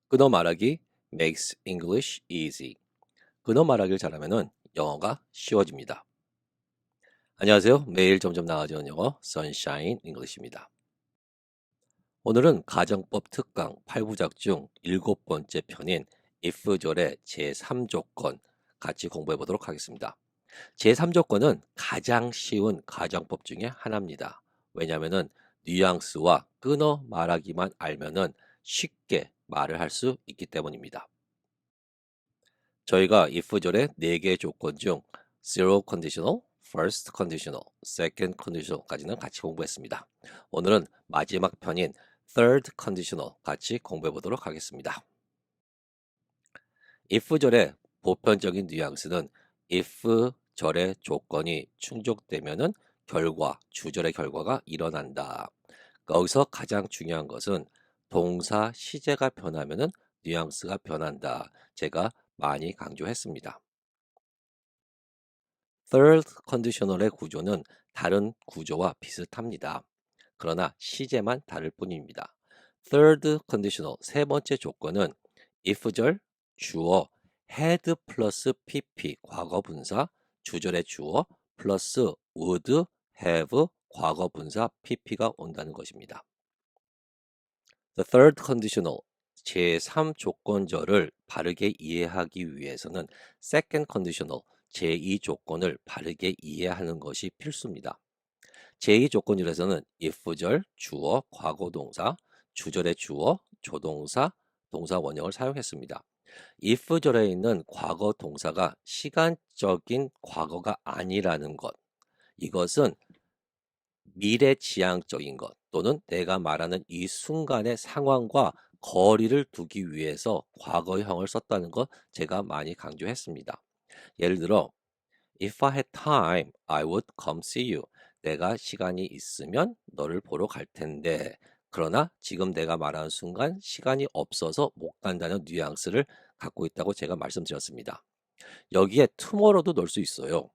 끊어 말하기 makes English easy. 끊어 말하기를 잘하면은 영어가 쉬워집니다. 안녕하세요. 매일 점점 나아지는 영어 선샤인 잉글리시입니다. 오늘은 가정법 특강 8부작 중 7번째 편인 if절의 제3조건 같이 공부해 보도록 하겠습니다. 제3조건은 가장 쉬운 가정법 중에 하나입니다. 왜냐하면은 뉘앙스와 끊어 말하기만 알면은 쉽게 말을 할 수 있기 때문입니다. 저희가 if절의 4개의 조건 중 zero conditional, first conditional, second conditional까지는 같이 공부했습니다. 오늘은 마지막 편인 third conditional 같이 공부해 보도록 하겠습니다. if절의 보편적인 뉘앙스는 if절의 조건이 충족되면은 주절의 결과가 일어난다. 여기서 가장 중요한 것은 동사 시제가 변하면은 뉘앙스가 변한다. 제가 많이 강조했습니다. third conditional의 구조는 다른 구조와 비슷합니다. 그러나 시제만 다를 뿐입니다. third conditional 세 번째 조건은 if절 주어 had 플러스 pp 과거 분사 주절의 주어 플러스 would have 과거 분사 pp가 온다는 것입니다. The third conditional 제3 조건절을 바르게 이해하기 위해서는 second conditional 제2 조건을 바르게 이해하는 것이 필수입니다. 제2 조건절에서는 if절 주어 과거동사 주절의 주어 조동사 동사 원형을 사용했습니다. if절에 있는 과거 동사가 시간적인 과거가 아니라는 것, 이것은 미래지향적인 것 또는 내가 말하는 이 순간의 상황과 거리를 두기 위해서 과거형을 썼다는 것 제가 많이 강조했습니다. 예를 들어 If I had time, I would come see you. 내가 시간이 있으면 너를 보러 갈 텐데. 그러나 지금 내가 말하는 순간 시간이 없어서 못 간다는 뉘앙스를 갖고 있다고 제가 말씀드렸습니다. 여기에 tomorrow도 넣을 수 있어요.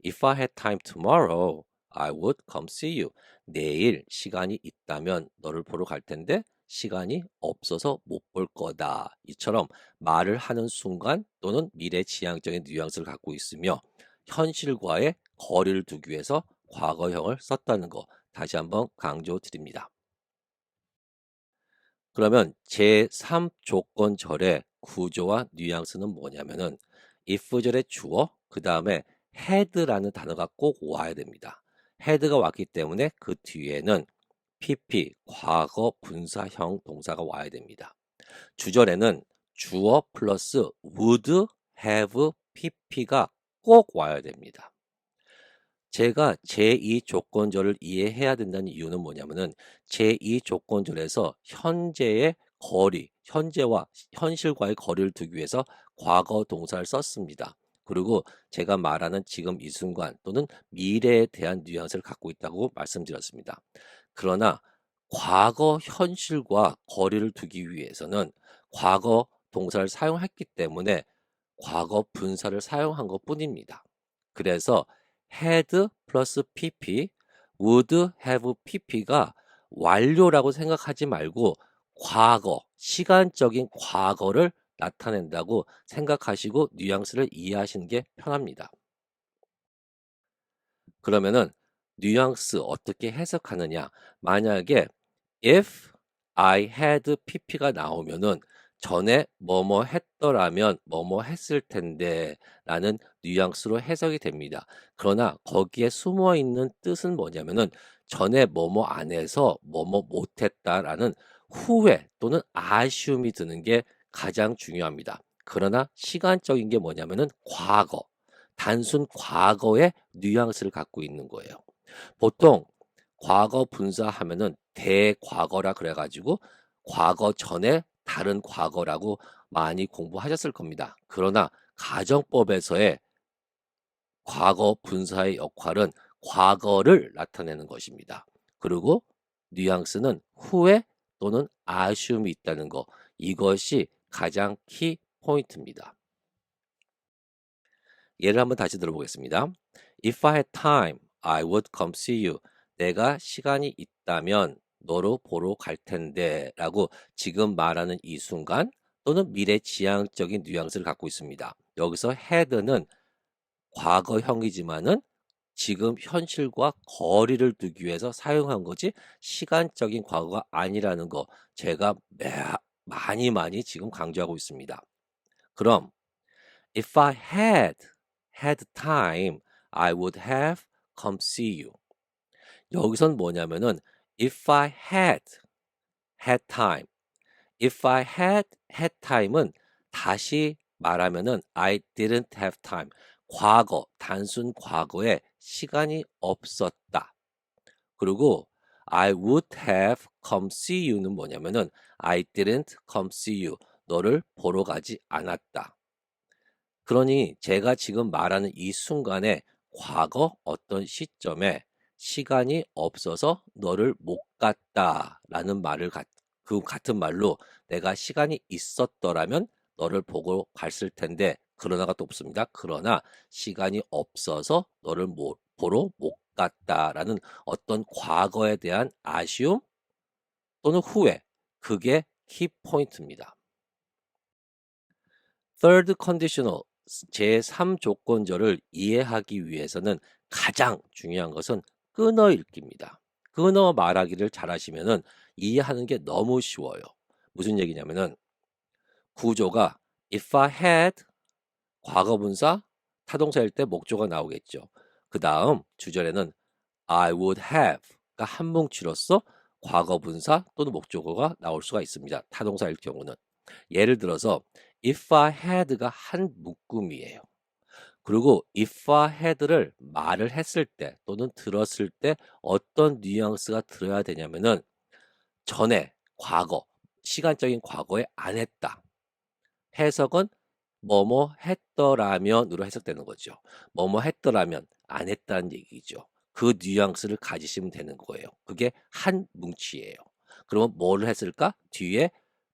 If I had time tomorrow, I would come see you. 내일 시간이 있다면 너를 보러 갈 텐데 시간이 없어서 못 볼 거다. 이처럼 말을 하는 순간 또는 미래지향적인 뉘앙스를 갖고 있으며 현실과의 거리를 두기 위해서 과거형을 썼다는 거 다시 한번 강조드립니다. 그러면 제3 조건절의 구조와 뉘앙스는 뭐냐면은 if절의 주어 그 다음에 had라는 단어가 꼭 와야 됩니다. had가 왔기 때문에 그 뒤에는 pp 과거 분사형 동사가 와야 됩니다. 주절에는 주어 플러스 would have pp가 꼭 와야 됩니다. 제가 제2 조건절을 이해해야 된다는 이유는 뭐냐면은 제2 조건절에서 현재의 거리, 현재와 현실과의 거리를 두기 위해서 과거 동사를 썼습니다. 그리고 제가 말하는 지금 이 순간 또는 미래에 대한 뉘앙스를 갖고 있다고 말씀드렸습니다. 그러나 과거 현실과 거리를 두기 위해서는 과거 동사를 사용했기 때문에 과거 분사를 사용한 것 뿐입니다. 그래서 had 플러스 pp, would have pp가 완료라고 생각하지 말고 과거, 시간적인 과거를 나타낸다고 생각하시고 뉘앙스를 이해하시는 게 편합니다. 그러면은 뉘앙스 어떻게 해석하느냐? 만약에 if I had pp가 나오면은 전에 뭐뭐 했더라면 뭐뭐 했을 텐데 라는 뉘앙스로 해석이 됩니다. 그러나 거기에 숨어 있는 뜻은 뭐냐면은 전에 뭐뭐 안 해서 뭐뭐 못했다라는 후회 또는 아쉬움이 드는 게 가장 중요합니다. 그러나 시간적인 게 뭐냐면은 과거, 단순 과거의 뉘앙스를 갖고 있는 거예요. 보통 과거 분사하면은 대과거라 그래가지고 과거 전에 다른 과거라고 많이 공부하셨을 겁니다. 그러나 가정법에서의 과거 분사의 역할은 과거를 나타내는 것입니다. 그리고 뉘앙스는 후회 또는 아쉬움이 있다는 것. 이것이 가장 키 포인트입니다. 예를 한번 다시 들어보겠습니다. If I had time, I would come see you. 내가 시간이 있다면 너로 보러 갈 텐데 라고 지금 말하는 이 순간 또는 미래 지향적인 뉘앙스를 갖고 있습니다. 여기서 had는 과거형이지만은 지금 현실과 거리를 두기 위해서 사용한 거지 시간적인 과거가 아니라는 거 제가 많이 지금 강조하고 있습니다. 그럼 if I had time, I would have come see you. 여기선 뭐냐면은 if I had time, if I had time은 다시 말하면은 I didn't have time. 과거, 단순 과거에 시간이 없었다. 그리고 I would have come see you는 뭐냐면은 I didn't come see you. 너를 보러 가지 않았다. 그러니 제가 지금 말하는 이 순간에 과거 어떤 시점에 시간이 없어서 너를 못 갔다라는 말을 그 같은 말로 내가 시간이 있었더라면 너를 보고 갔을 텐데 그러나가 또 없습니다. 그러나 시간이 없어서 너를 보러 못 갔다라는 어떤 과거에 대한 아쉬움 또는 후회 그게 키포인트입니다. Third conditional 제3조건절을 이해하기 위해서는 가장 중요한 것은 끊어 읽기입니다. 끊어 말하기를 잘하시면은 이해하는 게 너무 쉬워요. 무슨 얘기냐면은 구조가 if I had 과거분사 타동사일 때 목조가 나오겠죠. 그 다음 주절에는 I would have가 한 뭉치로서 과거분사 또는 목조가 나올 수가 있습니다. 타동사일 경우는. 예를 들어서 if I had가 한 묶음이에요. 그리고 if I had를 말을 했을 때 또는 들었을 때 어떤 뉘앙스가 들어야 되냐면은 전에 과거, 시간적인 과거에 안 했다. 해석은 뭐뭐 했더라면으로 해석되는 거죠. 뭐뭐 했더라면 안 했다는 얘기죠. 그 뉘앙스를 가지시면 되는 거예요. 그게 한 뭉치예요. 그러면 뭐를 했을까? 뒤에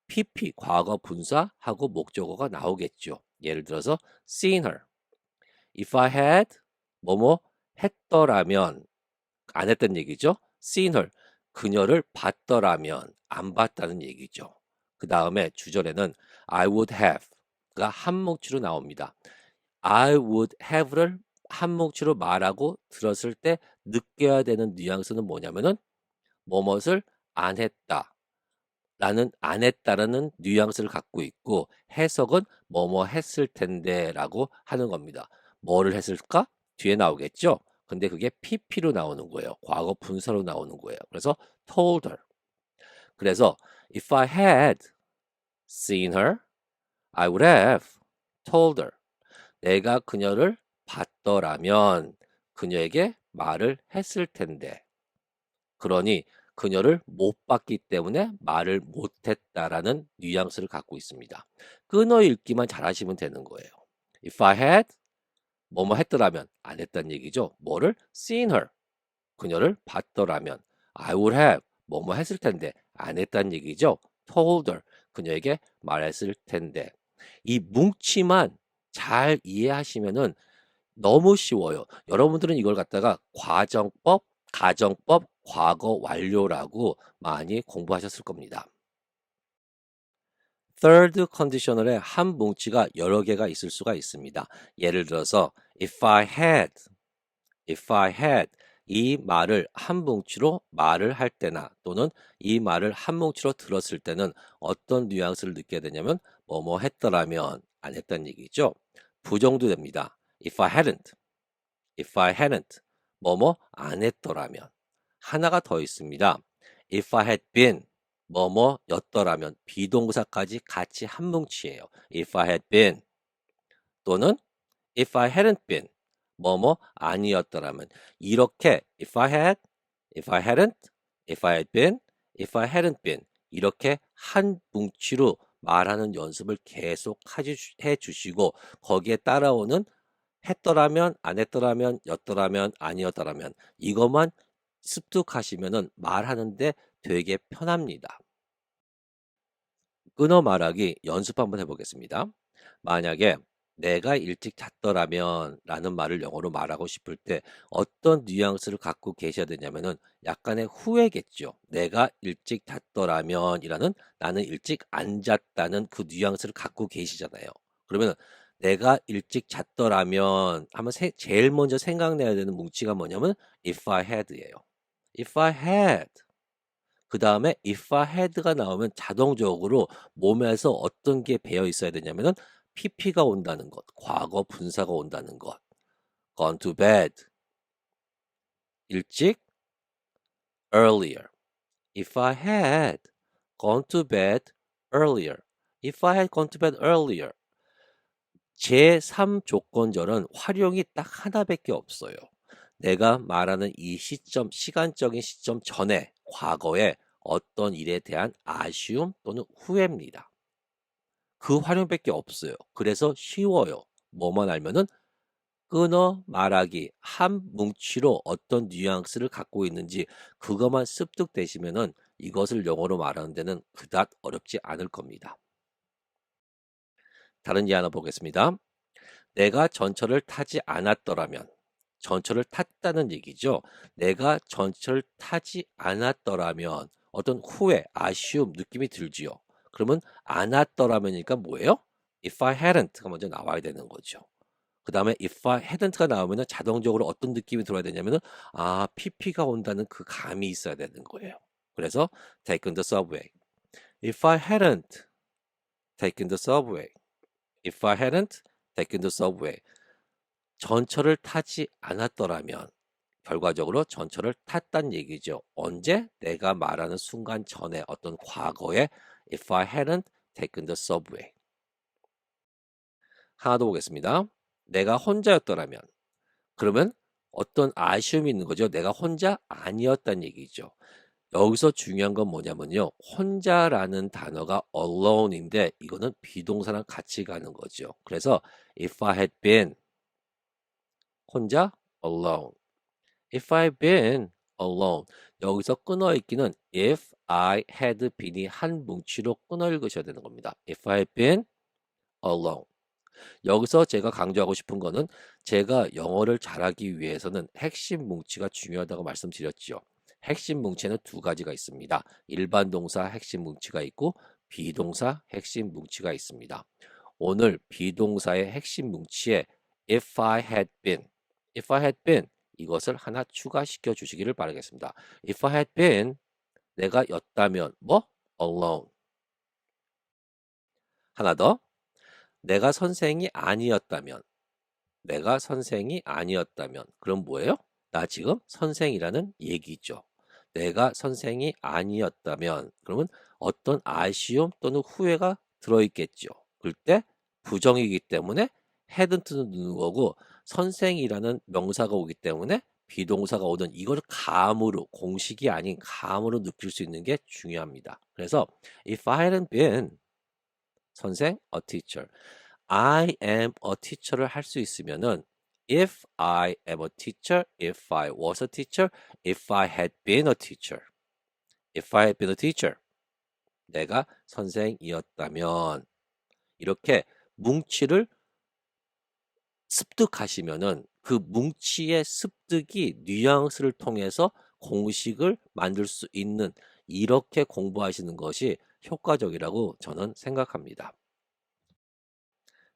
PP 과거 분사하고 목적어가 나오겠죠. 예를 들어서 seen her. If I had 뭐뭐 했더라면 안 했던 얘기죠. seen her. 그녀를 봤더라면 안 봤다는 얘기죠. 그 다음에 주절에는 I would have가 한 뭉치로 나옵니다. I would have를 한 뭉치로 말하고 들었을 때 느껴야 되는 뉘앙스는 뭐냐면은 뭐뭇을 안 했다. 라는 안 했다라는 뉘앙스를 갖고 있고 해석은 뭐뭐 했을 텐데 라고 하는 겁니다. 뭐를 했을까? 뒤에 나오겠죠? 근데 그게 PP로 나오는 거예요. 과거 분사로 나오는 거예요. 그래서 told her. 그래서 if I had seen her, I would have told her. 내가 그녀를 봤더라면 그녀에게 말을 했을 텐데. 그러니 그녀를 못 봤기 때문에 말을 못했다라는 뉘앙스를 갖고 있습니다. 끊어 읽기만 잘하시면 되는 거예요. If I had 뭐뭐 했더라면 안 했다는 얘기죠. 뭐를 seen her 그녀를 봤더라면 I would have 뭐뭐 했을 텐데 안 했다는 얘기죠. told her 그녀에게 말했을 텐데 이 뭉치만 잘 이해하시면은 너무 쉬워요. 여러분들은 이걸 갖다가 과정법, 가정법, 과거 완료라고 많이 공부하셨을 겁니다. Third conditional에 한 뭉치가 여러 개가 있을 수가 있습니다. 예를 들어서 if I had 이 말을 한 뭉치로 말을 할 때나 또는 이 말을 한 뭉치로 들었을 때는 어떤 뉘앙스를 느껴야 되냐면 뭐뭐 했더라면 안 했다는 얘기죠. 부정도 됩니다. if I hadn't 뭐뭐 안 했더라면 하나가 더 있습니다. if I had been 뭐뭐였더라면 비동사까지 같이 한 뭉치예요. if I had been 또는 if I hadn't been 뭐뭐 아니었더라면 이렇게 if I had, if I hadn't, if I had been, if I hadn't been 이렇게 한 뭉치로 말하는 연습을 계속 해 주시고 거기에 따라오는 했더라면 안 했더라면 였더라면 아니었더라면 이것만 습득하시면은 말하는데 되게 편합니다. 끊어 말하기 연습 한번 해보겠습니다. 만약에 내가 일찍 잤더라면 라는 말을 영어로 말하고 싶을 때 어떤 뉘앙스를 갖고 계셔야 되냐면은 약간의 후회겠죠. 내가 일찍 잤더라면 이라는 나는 일찍 안 잤다는 그 뉘앙스를 갖고 계시잖아요. 그러면 내가 일찍 잤더라면 하면 제일 먼저 생각내야 되는 뭉치가 뭐냐면 if I had예요. if I had. 그 다음에 if I had가 나오면 자동적으로 몸에서 어떤 게 배어 있어야 되냐면은 PP가 온다는 것, 과거 분사가 온다는 것, gone to bed, 일찍, earlier. If I had gone to bed earlier. If I had gone to bed earlier. 제3 조건절은 활용이 딱 하나밖에 없어요. 내가 말하는 이 시점, 시간적인 시점 전에, 과거에 어떤 일에 대한 아쉬움 또는 후회입니다. 그 활용밖에 없어요. 그래서 쉬워요. 뭐만 알면은 끊어 말하기 한 뭉치로 어떤 뉘앙스를 갖고 있는지 그것만 습득되시면은 이것을 영어로 말하는 데는 그닥 어렵지 않을 겁니다. 다른 예 하나 보겠습니다. 내가 전철을 타지 않았더라면 전철을 탔다는 얘기죠. 내가 전철을 타지 않았더라면 어떤 후회, 아쉬움 느낌이 들지요. 그러면 않았더라면이니까 뭐예요? If I hadn't가 먼저 나와야 되는 거죠. 그 다음에 if I hadn't가 나오면 자동적으로 어떤 느낌이 들어야 되냐면은 아 PP가 온다는 그 감이 있어야 되는 거예요. 그래서 taken the subway. If I hadn't taken the subway. If I hadn't taken the subway. 전철을 타지 않았더라면 결과적으로 전철을 탔단 얘기죠. 언제? 내가 말하는 순간 전에 어떤 과거에 if I hadn't taken the subway. 하나 더 보겠습니다. 내가 혼자였더라면 그러면 어떤 아쉬움이 있는 거죠. 내가 혼자 아니었단 얘기죠. 여기서 중요한 건 뭐냐면요. 혼자라는 단어가 alone인데 이거는 비동사랑 같이 가는 거죠. 그래서 if I had been 혼자 alone. If I've been alone. 여기서 끊어 읽기는 if I had been이 한 뭉치로 끊어 읽으셔야 되는 겁니다. If I've been alone. 여기서 제가 강조하고 싶은 거는 제가 영어를 잘하기 위해서는 핵심 뭉치가 중요하다고 말씀드렸죠. 핵심 뭉치는 두 가지가 있습니다. 일반 동사 핵심 뭉치가 있고 비동사 핵심 뭉치가 있습니다. 오늘 비동사의 핵심 뭉치에 if I had been, if I had been 이것을 하나 추가시켜 주시기를 바라겠습니다. If I had been 내가 였다면 뭐? alone. 하나 더. 내가 선생이 아니었다면 내가 선생이 아니었다면 그럼 뭐예요? 나 지금 선생이라는 얘기죠. 내가 선생이 아니었다면 그러면 어떤 아쉬움 또는 후회가 들어있겠죠. 그럴 때 부정이기 때문에 hadn't는 넣는 거고 선생이라는 명사가 오기 때문에 비동사가 오든 이걸 감으로 공식이 아닌 감으로 느낄 수 있는 게 중요합니다. 그래서 if I hadn't been 선생 a teacher I am a teacher를 할 수 있으면은 if I am a teacher, if I was a teacher, if I had been a teacher, if I had been a teacher, 내가 선생이었다면 이렇게 뭉치를 습득하시면은 그 뭉치의 습득이 뉘앙스를 통해서 공식을 만들 수 있는 이렇게 공부하시는 것이 효과적이라고 저는 생각합니다.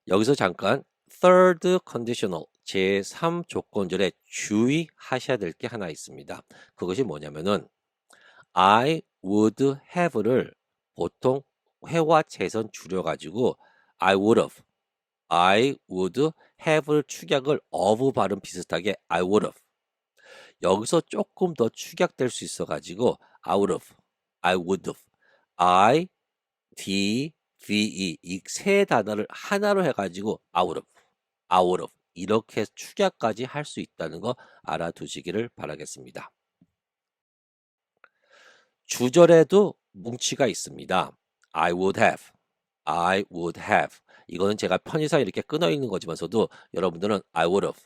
여기서 잠깐 third conditional 제3 조건절에 주의하셔야 될 게 하나 있습니다. 그것이 뭐냐면은 I would have를 보통 회화 재선 줄여가지고 I would have를 축약을 of 발음 비슷하게 I would have 여기서 조금 더 축약될 수 있어가지고 I would have, I would have, I, D, VE 이 세 단어를 하나로 해가지고 out of 이렇게 축약까지 할 수 있다는 거 알아두시기를 바라겠습니다. 주절에도 뭉치가 있습니다. I would have 이거는 제가 편의상 이렇게 끊어 있는 거지만서도 여러분들은 I would have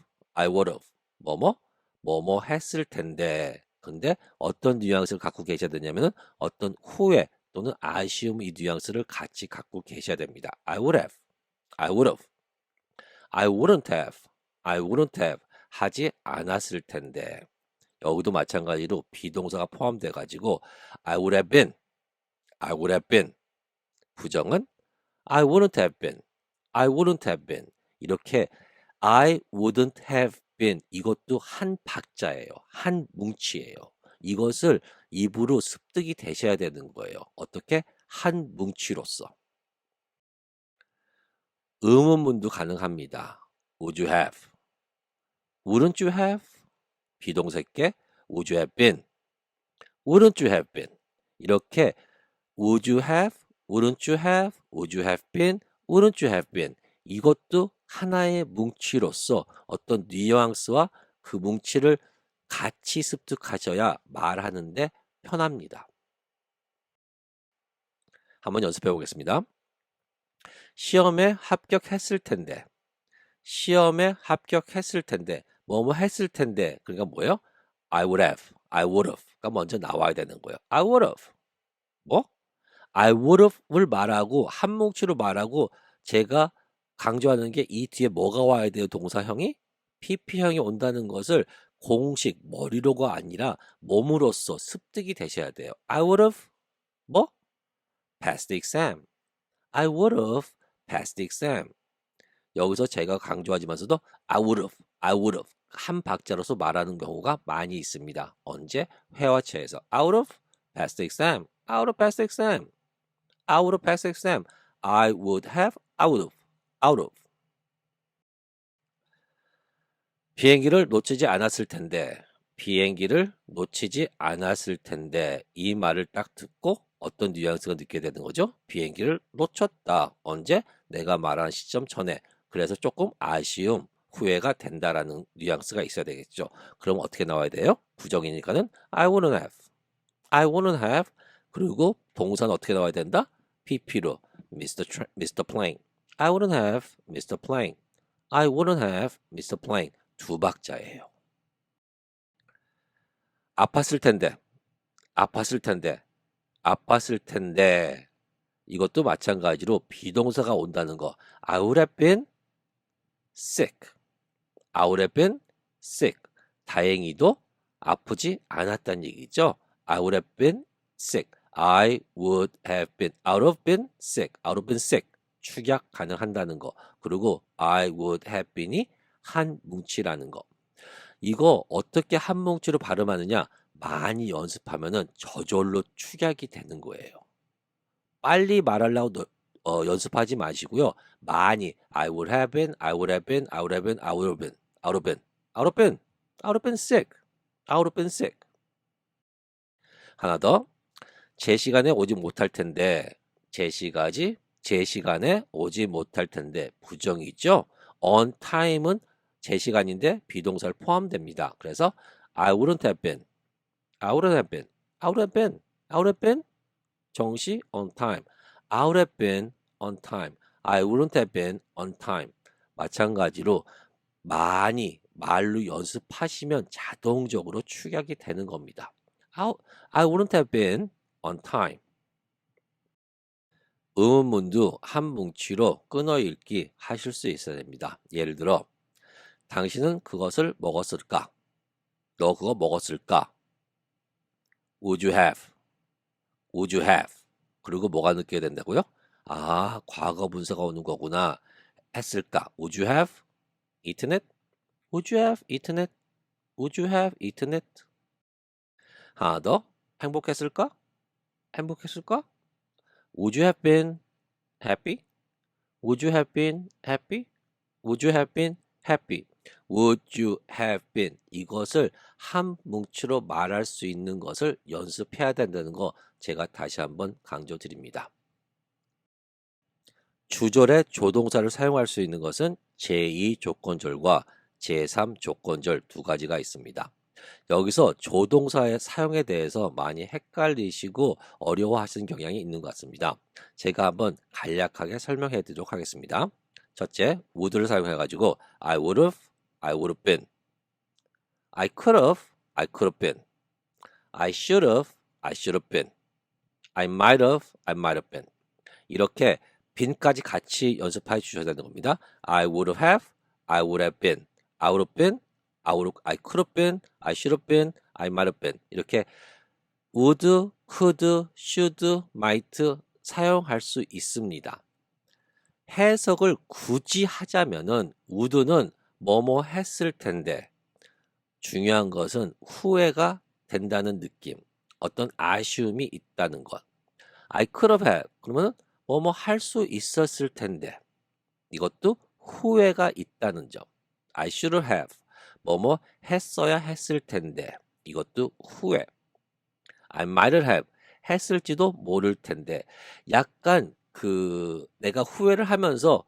뭐뭐 했을 텐데 근데 어떤 뉘앙스를 갖고 계셔야 되냐면은 어떤 후회 또는 아쉬움 이 뉘앙스를 같이 갖고 계셔야 됩니다. I would have. I wouldn't have. I wouldn't have. 하지 않았을 텐데. 여기도 마찬가지로 비동사가 포함돼 가지고 I would have been. I would have been. 부정은 I wouldn't have been. I wouldn't have been. 이렇게 I wouldn't have been 이것도 한 박자예요. 한 뭉치예요. 이것을 입으로 습득이 되셔야 되는 거예요. 어떻게? 한 뭉치로서. 의문문도 가능합니다. Would you have? Wouldn't you have? 비동사께 Would you have been? Wouldn't you have been? 이렇게 Would you have? Wouldn't you have? Would you have been? Wouldn't you have been? 이것도 하나의 뭉치로서 어떤 뉘앙스와 그 뭉치를 같이 습득하셔야 말하는데 편합니다. 한번 연습해 보겠습니다. 시험에 합격했을 텐데, 시험에 합격했을 텐데, 뭐뭐 했을 텐데, 그러니까 뭐예요? I would have, I would have가 먼저 나와야 되는 거예요. I would have. 뭐? I would have를 말하고 한 뭉치로 말하고 제가 강조하는 게 이 뒤에 뭐가 와야 돼요? 동사형이? PP형이 온다는 것을 공식 머리로가 아니라 몸으로써 습득이 되셔야 돼요. I would have 뭐? Passed the exam. I would have passed the exam. 여기서 제가 강조하지만서도 I would have 한 박자로서 말하는 경우가 많이 있습니다. 언제? 회화체에서 I would have passed the exam. I would have passed the exam. I would have passed the exam. I would have, I would have, I would have. 비행기를 놓치지 않았을 텐데, 비행기를 놓치지 않았을 텐데 이 말을 딱 듣고 어떤 뉘앙스가 느끼게 되는 거죠? 비행기를 놓쳤다. 언제? 내가 말한 시점 전에. 그래서 조금 아쉬움, 후회가 된다라는 뉘앙스가 있어야 되겠죠. 그럼 어떻게 나와야 돼요? 부정이니까는 I wouldn't have. I wouldn't have. 그리고 동사는 어떻게 나와야 된다? PP로 Mr. Plane. I wouldn't have Mr. Plane. I wouldn't have Mr. Plane. 두 박자예요. 아팠을 텐데, 아팠을 텐데, 아팠을 텐데 이것도 마찬가지로 비동사가 온다는 거. I would have been sick. I would have been sick. 다행히도 아프지 않았다는 얘기죠. I would have been sick. I would have been. I would have been sick. I would have been sick. 축약 가능한다는 거. 그리고 I would have been이 한 뭉치라는 거. 이거 어떻게 한 뭉치로 발음하느냐? 많이 연습하면은 저절로 축약이 되는 거예요. 빨리 말하려고 연습하지 마시고요. 많이 I would have been, I would have been, I would have been, I would have been, I would have been, I would have been, I would have been sick, I would have been sick. 하나 더. 제 시간에 오지 못할 텐데, 제 시간에 오지 못할 텐데 부정이죠. on time은 제 시간인데 비동사를 포함됩니다. 그래서 I wouldn't have been, I wouldn't have been, I would have been, I would have been 정시 on time, I would have been on time, I wouldn't have been on time. 마찬가지로 많이 말로 연습하시면 자동적으로 축약이 되는 겁니다. I wouldn't have been on time. 의문문도 한 뭉치로 끊어 읽기 하실 수 있어야 됩니다. 예를 들어 당신은 그것을 먹었을까? 너 그거 먹었을까? Would you have? Would you have? 그리고 뭐가 느껴야 된다고요? 아, 과거 분사가 오는 거구나. 했을까? Would you have eaten it? Would you have eaten it? Would you have eaten it? 하나 더. 행복했을까? 행복했을까? Would you have been happy? Would you have been happy? Would you have been happy? Would you have been? 이것을 한 뭉치로 말할 수 있는 것을 연습해야 된다는 거 제가 다시 한번 강조드립니다. 주절에 조동사를 사용할 수 있는 것은 제2 조건절과 제3 조건절 두 가지가 있습니다. 여기서 조동사의 사용에 대해서 많이 헷갈리시고 어려워하시는 경향이 있는 것 같습니다. 제가 한번 간략하게 설명해 드리도록 하겠습니다. 첫째, would를 사용해 가지고 I would have, I would have been. I could have, I could have been. I should have, I should have been. I might have, I might have been. 이렇게 빈까지 같이 연습해 주셔야 되는 겁니다. I would have, I would have been, I would have been, I could have been, I should have been, I might have been 이렇게 would, could, should, might 사용할 수 있습니다. 해석을 굳이 하자면은 would는 뭐뭐 했을 텐데 중요한 것은 후회가 된다는 느낌, 어떤 아쉬움이 있다는 것. I could have had 그러면은 뭐뭐 할 수 있었을 텐데 이것도 후회가 있다는 점. I should have 뭐뭐 했어야 했을 텐데 이것도 후회. I might have 했을지도 모를 텐데 약간 그 내가 후회를 하면서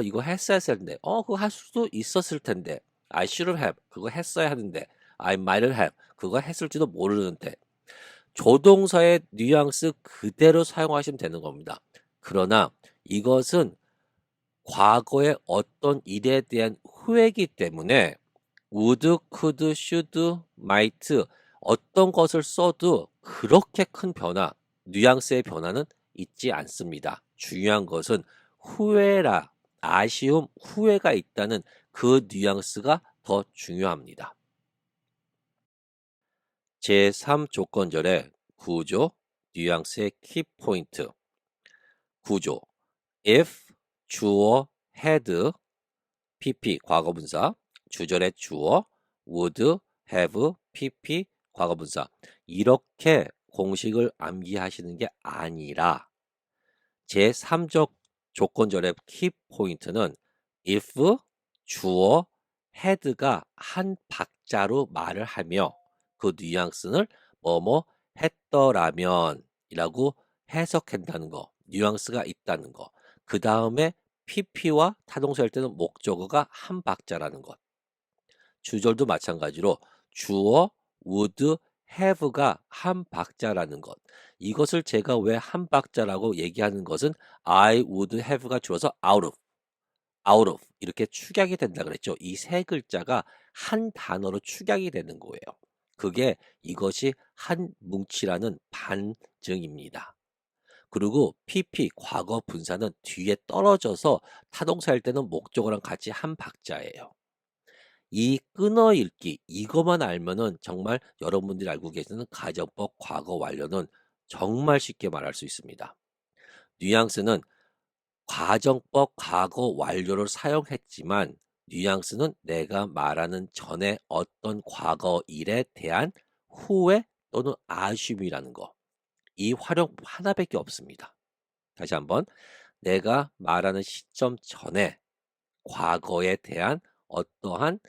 이거 했어야 했을 텐데 그거 할 수도 있었을 텐데 I should have 그거 했어야 하는데 I might have 그거 했을지도 모르는데 조동사의 뉘앙스 그대로 사용하시면 되는 겁니다. 그러나 이것은 과거의 어떤 일에 대한 후회이기 때문에 would, could, should, might 어떤 것을 써도 그렇게 큰 변화, 뉘앙스의 변화는 있지 않습니다. 중요한 것은 후회라, 아쉬움, 후회가 있다는 그 뉘앙스가 더 중요합니다. 제3조건절의 구조, 뉘앙스의 키포인트. 구조. if, 주어, had, pp, 과거분사, 주절의 주어, would, have, pp, 과거분사. 이렇게 공식을 암기하시는 게 아니라 제3적 조건절의 키포인트는 if, 주어, had가 한 박자로 말을 하며 그 뉘앙스를 뭐뭐 했더라면 이라고 해석한다는 거, 뉘앙스가 있다는 거. 그 다음에 pp와 타동사일 때는 목적어가 한 박자라는 것. 주절도 마찬가지로 주어, would, have가 한 박자라는 것. 이것을 제가 왜 한 박자라고 얘기하는 것은 I would have가 주어서 out of 이렇게 축약이 된다 그랬죠. 이 세 글자가 한 단어로 축약이 되는 거예요. 그게 이것이 한 뭉치라는 반증입니다. 그리고 pp 과거 분사는 뒤에 떨어져서 타동사일 때는 목적어랑 같이 한 박자예요. 이 끊어읽기 이것만 알면은 정말 여러분들이 알고 계시는 가정법 과거 완료는 정말 쉽게 말할 수 있습니다. 뉘앙스는 가정법 과거 완료를 사용했지만 뉘앙스는 내가 말하는 전에 어떤 과거 일에 대한 후회 또는 아쉬움이라는 거. 이 활용 하나밖에 없습니다. 다시 한번 내가 말하는 시점 전에 과거에 대한 어떠한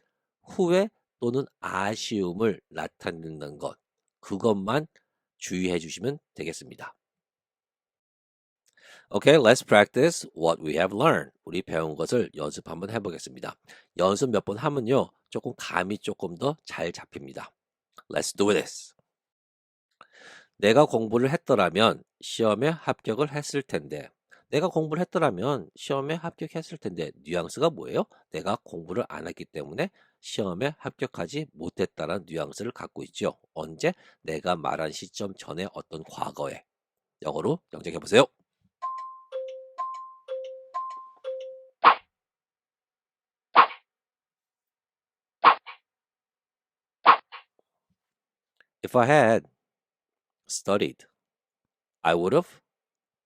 후회 또는 아쉬움을 나타내는 것. 그것만 주의해 주시면 되겠습니다. Okay, let's practice what we have learned. 우리 배운 것을 연습 한번 해보겠습니다. 연습 몇 번 하면요, 조금 감이 조금 더 잘 잡힙니다. Let's do this. 내가 공부를 했더라면 시험에 합격을 했을 텐데. 내가 공부를 했더라면 시험에 합격했을 텐데. 뉘앙스가 뭐예요? 내가 공부를 안 했기 때문에 시험에 합격하지 못했다는 뉘앙스를 갖고 있죠. 언제? 내가 말한 시점 전에 어떤 과거에. 영어로 영작해 보세요. If I had studied, I would have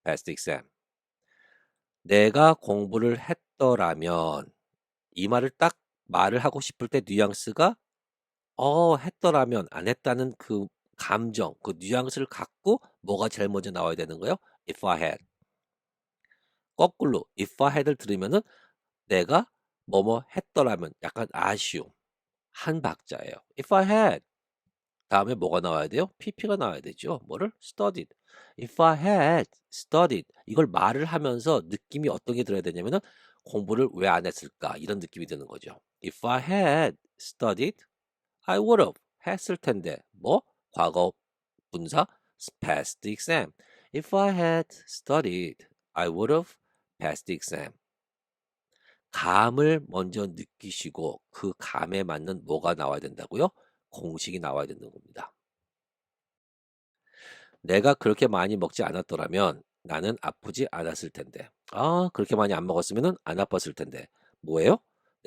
passed the exam. 내가 공부를 했더라면 이 말을 딱 말을 하고 싶을 때 뉘앙스가 했더라면 안 했다는 그 감정, 그 뉘앙스를 갖고 뭐가 제일 먼저 나와야 되는 거예요? If I had. 거꾸로 if I had를 들으면은 내가 뭐뭐 했더라면 약간 아쉬움. 한 박자예요. If I had. 다음에 뭐가 나와야 돼요? pp가 나와야 되죠. 뭐를? studied. If I had studied. 이걸 말을 하면서 느낌이 어떤 게 들어야 되냐면은 공부를 왜 안 했을까? 이런 느낌이 드는 거죠. If I had studied, I would have 했을 텐데. 뭐? 과거 분사 passed the exam. If I had studied, I would have passed the exam. 감을 먼저 느끼시고 그 감에 맞는 뭐가 나와야 된다고요? 공식이 나와야 되는 겁니다. 내가 그렇게 많이 먹지 않았더라면 나는 아프지 않았을 텐데. 그렇게 많이 안 먹었으면 안 아팠을 텐데. 뭐예요?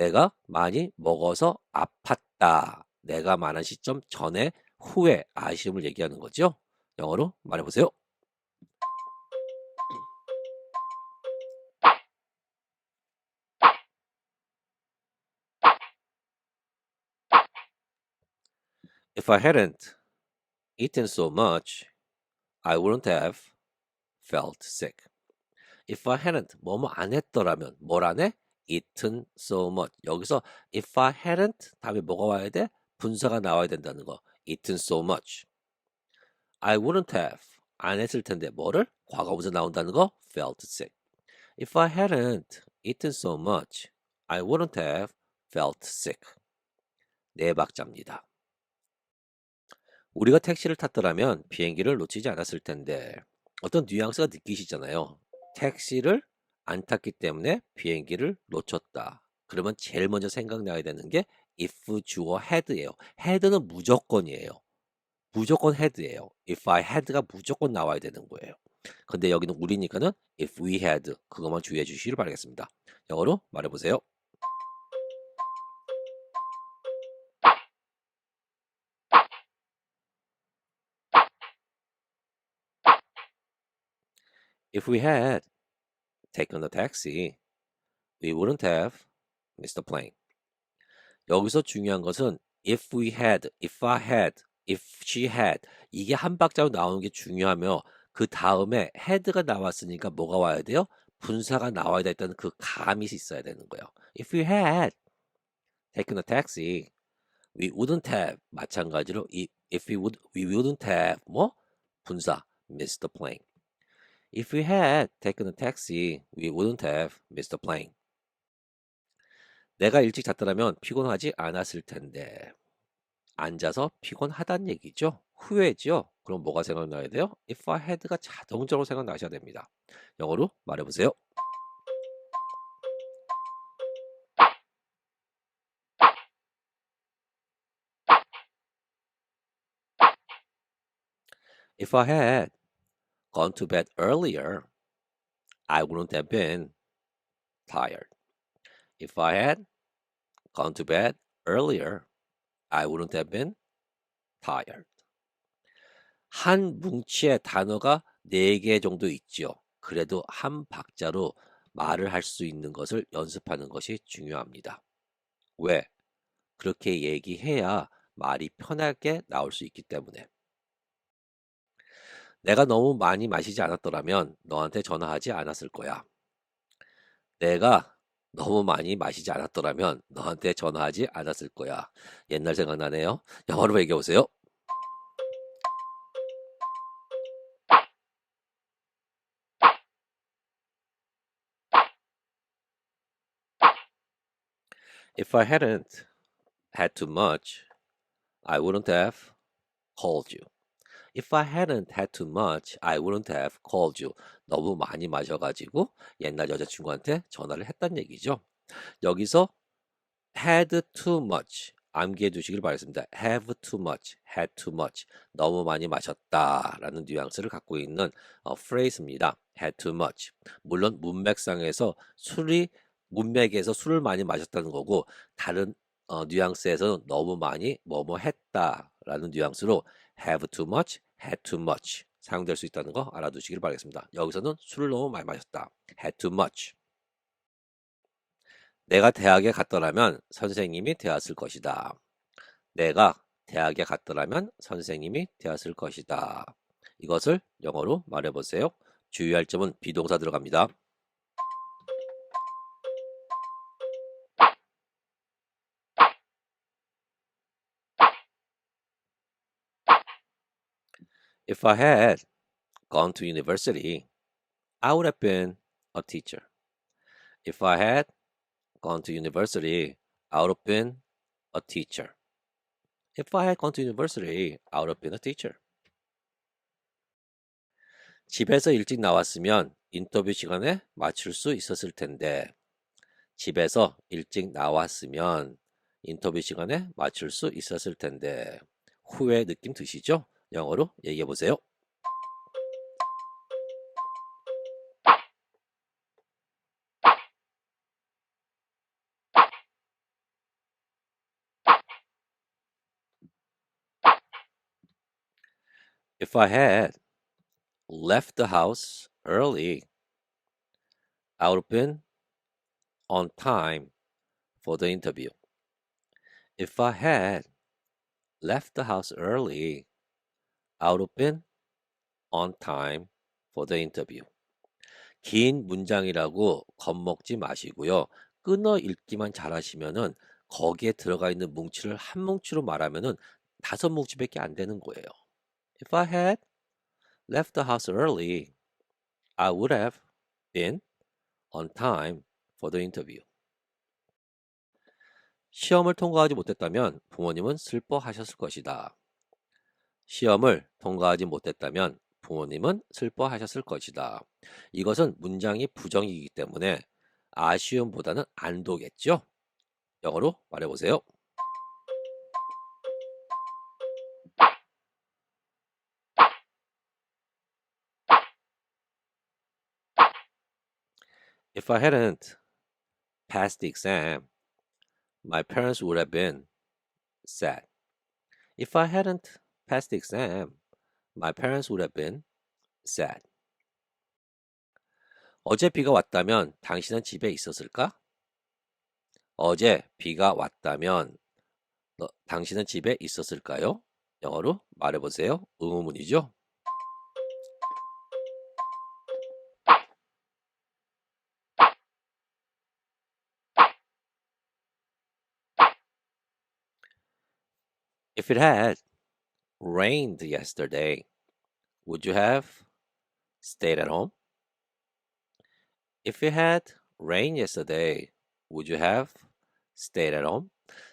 내가 많이 먹어서 아팠다. 내가 말한 시점 전에 후에 아쉬움을 얘기하는 거죠. 영어로 말해보세요. If I hadn't eaten so much, I wouldn't have felt sick. If I hadn't 뭐뭐 안 했더라면 뭘 안 해? Eaten so much. 여기서 if I hadn't 다음에 뭐가 와야 돼? 분사가 나와야 된다는 거. Eaten so much. I wouldn't have 안 했을 텐데 뭐를? 과거분사 나온다는 거. Felt sick. If I hadn't eaten so much, I wouldn't have felt sick. 네 박자입니다. 우리가 택시를 탔더라면 비행기를 놓치지 않았을 텐데 어떤 뉘앙스가 느끼시잖아요. 택시를 안 탔기 때문에 비행기를 놓쳤다. 그러면 제일 먼저 생각나야 되는 게 if 주어 had예요. had는 무조건이에요. 무조건 had예요. if I had가 무조건 나와야 되는 거예요. 근데 여기는 우리니까는 if we had 그것만 주의해 주시길 바라겠습니다. 영어로 말해보세요. If we had taken a taxi, we wouldn't have missed the plane. 여기서 중요한 것은 if we had, if I had, if she had 이게 한 박자로 나오는 게 중요하며 그 다음에 had가 나왔으니까 뭐가 와야 돼요? 분사가 나와야 됐다는 그 감이 있어야 되는 거예요. If we had taken a taxi, we wouldn't have 마찬가지로 if we wouldn't have 뭐 분사 missed the plane. If we had taken a taxi, we wouldn't have missed the plane. 내가 일찍 잤더라면 피곤하지 않았을 텐데. 앉아서 피곤하단 얘기죠. 후회죠. 그럼 뭐가 생각나야 돼요? If I had가 자동적으로 생각나셔야 됩니다. 영어로 말해보세요. If I had gone to bed earlier, I wouldn't have been tired. If I had gone to bed earlier, I wouldn't have been tired. 한 뭉치의 단어가 4개 정도 있죠. 그래도 한 박자로 말을 할 수 있는 것을 연습하는 것이 중요합니다. 왜? 그렇게 얘기해야 말이 편하게 나올 수 있기 때문에. 내가 너무 많이 마시지 않았더라면 너한테 전화하지 않았을 거야. 내가 너무 많이 마시지 않았더라면 너한테 전화하지 않았을 거야. 옛날 생각나네요. 영어로 얘기해 보세요. If I hadn't had too much, I wouldn't have called you. If I hadn't had too much, I wouldn't have called you. 너무 많이 마셔가지고 옛날 여자친구한테 전화를 했단 얘기죠. 여기서 had too much 암기해 두시길 바라겠습니다. have too much, had too much 너무 많이 마셨다라는 뉘앙스를 갖고 있는 phrase입니다. had too much 물론 문맥상에서 문맥에서 술을 많이 마셨다는 거고 다른 뉘앙스에서는 너무 많이 뭐뭐 했다라는 뉘앙스로 have too much, had too much 사용될 수 있다는 거 알아두시길 바라겠습니다. 여기서는 술을 너무 많이 마셨다. had too much. 내가 대학에 갔더라면 선생님이 되었을 것이다. 내가 대학에 갔더라면 선생님이 되었을 것이다. 이것을 영어로 말해보세요. 주의할 점은 비동사 들어갑니다. If I had gone to university, I would have been a teacher. If I had gone to university, I would have been a teacher. If I had gone to university, I would have been a teacher. 집에서 일찍 나왔으면 인터뷰 시간에 맞출 수 있었을 텐데. 집에서 일찍 나왔으면 인터뷰 시간에 맞출 수 있었을 텐데. 후회 느낌 드시죠? 영어로 얘기해 보세요. If I had left the house early, I would have been on time for the interview. If I had left the house early, I would have been on time for the interview. 긴 문장이라고 겁먹지 마시고요. 끊어 읽기만 잘하시면은 거기에 들어가 있는 뭉치를 한 뭉치로 말하면은 5뭉치밖에 안 되는 거예요. If I had left the house early, I would have been on time for the interview. 시험을 통과하지 못했다면 부모님은 슬퍼하셨을 것이다. 시험을 통과하지 못했다면 부모님은 슬퍼하셨을 것이다. 이것은 문장이 부정이기 때문에 아쉬움보다는 안도겠죠? 영어로 말해보세요. If I hadn't passed the exam, my parents would have been sad. If I hadn't passed the exam, my parents would have been sad. 어제 비가 왔다면 당신은 집에 있었을까? 어제 비가 왔다면 당신은 집에 있었을까요? 영어로 말해보세요. 의문문이죠. If it had rained yesterday, would you have stayed at home? If it had rained yesterday, would you have stayed at home?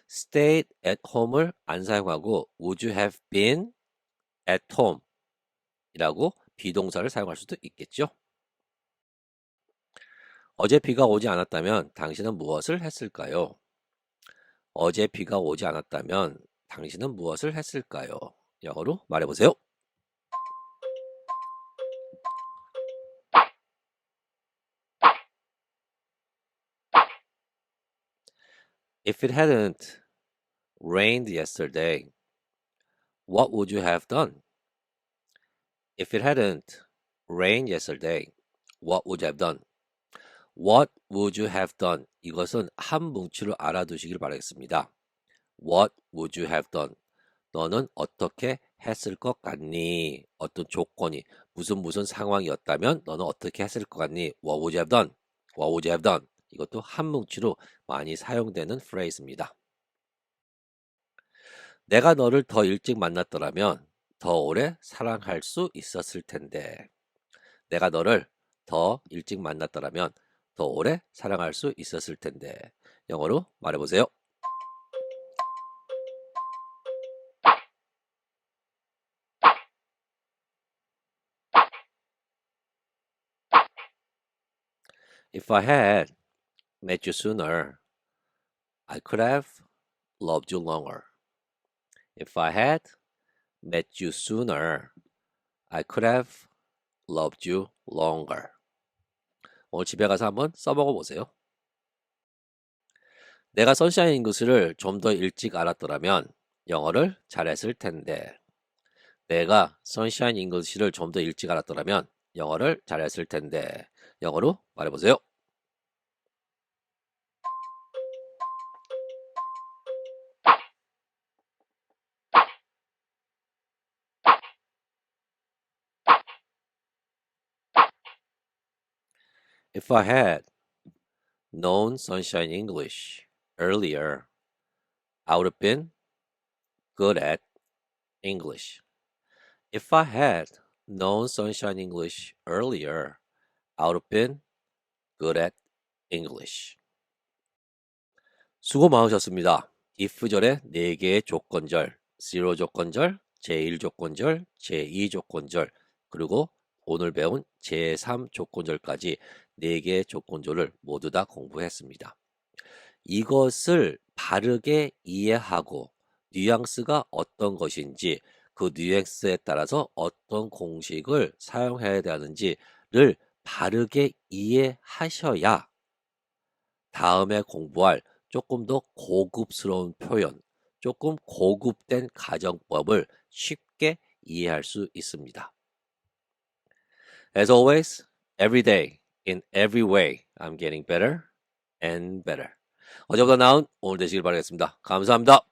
stayed at home을 안 사용하고 would you have been at home 이라고 비동사를 사용할 수도 있겠죠. 어제 비가 오지 않았다면 당신은 무엇을 했을까요? 어제 비가 오지 않았다면 당신은 무엇을 했을까요? 영어로 말해보세요. If it hadn't rained yesterday, what would you have done? If it hadn't rained yesterday, what would you have done? What would you have done? 이것은 한 뭉치로 알아두시길 바라겠습니다. What would you have done? 너는 어떻게 했을 것 같니? 어떤 조건이 무슨 상황이었다면 너는 어떻게 했을 것 같니? What would you have done? What would you have done? 이것도 한 뭉치로 많이 사용되는 프레이즈입니다. 내가 너를 더 일찍 만났더라면 더 오래 사랑할 수 있었을 텐데. 내가 너를 더 일찍 만났더라면 더 오래 사랑할 수 있었을 텐데. 영어로 말해보세요. If I had met you sooner, I could have loved you longer. If I had met you sooner, I could have loved you longer. 오늘 집에 가서 한번 써먹어 보세요. 내가 선샤인 잉글리시를 좀 더 일찍 알았더라면 영어를 잘했을 텐데. 내가 선샤인 잉글리시를 좀 더 일찍 알았더라면 영어를 잘했을 텐데. 영어로 말해보세요. If I had known Sunshine English earlier, I would have been good at English. If I had known Sunshine English earlier, I would have been good at English. 수고 많으셨습니다. if절의 4개의 조건절, zero 조건절, 제1 조건절, 제2 조건절, 그리고 오늘 배운 제3 조건절까지 4개의 조건절을 모두 다 공부했습니다. 이것을 바르게 이해하고 뉘앙스가 어떤 것인지 그 뉘앙스에 따라서 어떤 공식을 사용해야 되는지를 바르게 이해하셔야 다음에 공부할 조금 더 고급스러운 표현, 조금 고급된 가정법을 쉽게 이해할 수 있습니다. As always, every day, in every way, I'm getting better and better. 어제보다 나은 오늘 되시길 바라겠습니다. 감사합니다.